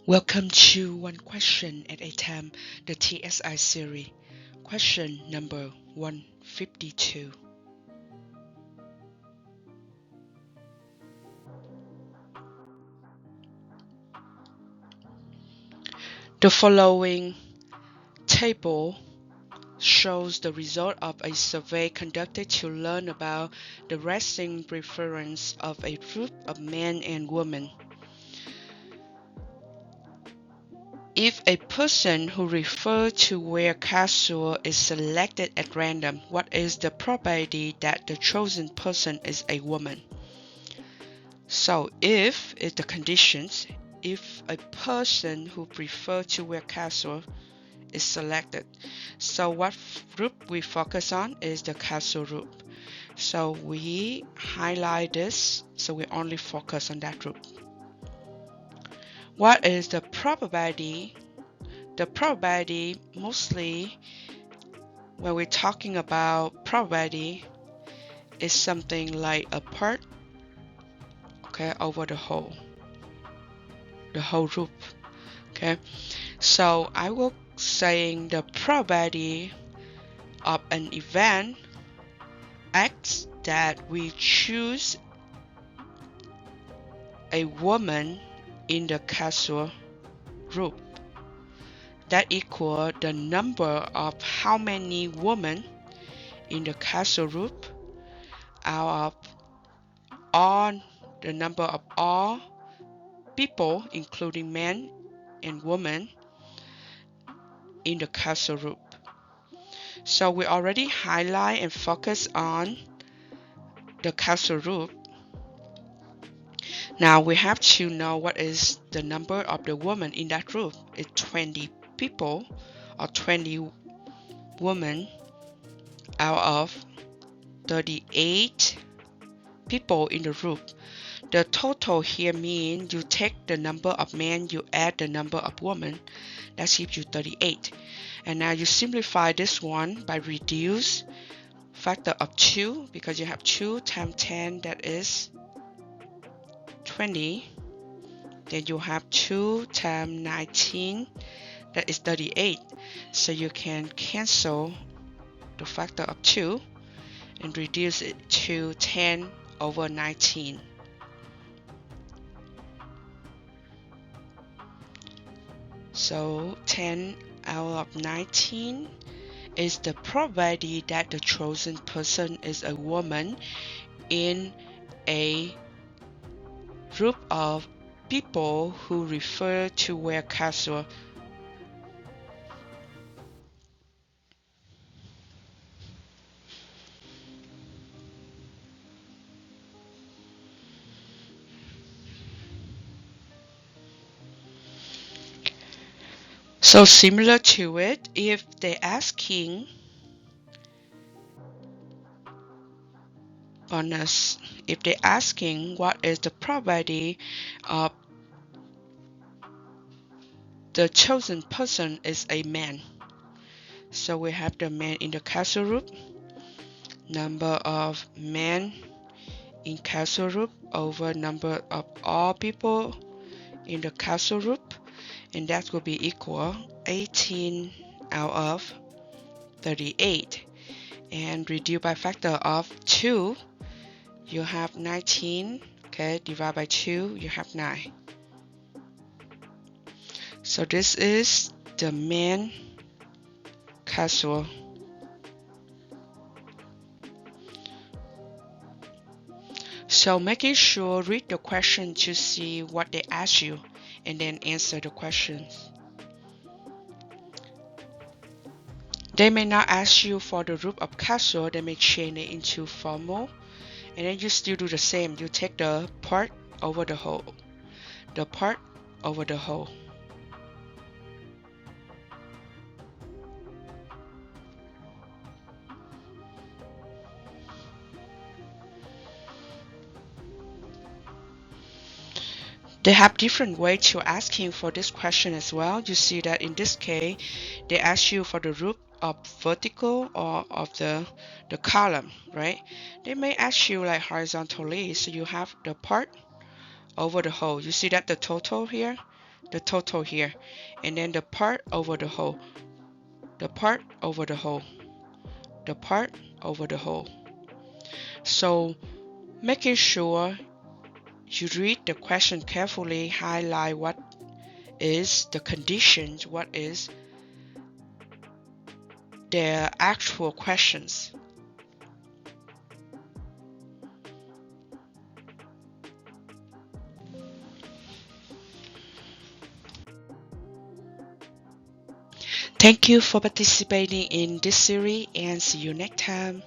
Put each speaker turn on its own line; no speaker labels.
Welcome to One Question at a Time, the TSI series. Question number 152. The following table shows the result of a survey conducted to learn about the resting preference of a group of men and women. If a person who prefers to wear casual is selected at random, what is the probability that the chosen person is a woman? So if the conditions, if a person who prefers to wear casual is selected, so what group we focus on is the casual group. So we highlight this, so we only focus on that group. What is the probability? The probability, mostly when we're talking about probability, is something like a part, okay, over the whole group, okay. So I will saying the probability of an event X that we choose a woman in the casual group, that equal the number of how many women in the casual group out of all the number of all people, including men and women, in the casual group. So we already highlight and focus on the casual group. Now we have to know what is the number of the women in that group. It's 20 people or 20 women out of 38 people in the group. The total here means you take the number of men, you add the number of women, that gives you 38. And now you simplify this one by reduce factor of 2, because you have 2 times 10, that is 20. Then you have 2 times 19, that is 38. So you can cancel the factor of 2 and reduce it to 10 over 19. So 10 out of 19 is the probability that the chosen person is a woman in a group of people who prefer to wear casual. So similar to it, if they're asking on us, if they're asking what is the probability of the chosen person is a man. So we have the man in the casual group, number of men in casual group over number of all people in the casual group, and that will be equal 18 out of 38, and reduce by factor of 2, you have 19, okay, divide by 2, you have 9. So this is the man casual. So making sure read the question to see what they ask you and then answer the questions. They may not ask you for the group of casual, they may change it into formal, and then you still do the same. You take the part over the whole, the part over the whole. They have different ways to asking for this question as well. You see that in this case, they ask you for the group of vertical or of the column, right? They may ask you like horizontally, so you have the part over the whole. You see that the total here, the total here, and then the part over the whole, the part over the whole, the part over the whole. So making sure you read the question carefully, highlight what is the conditions, what is their actual questions. Thank you for participating in this series and see you next time.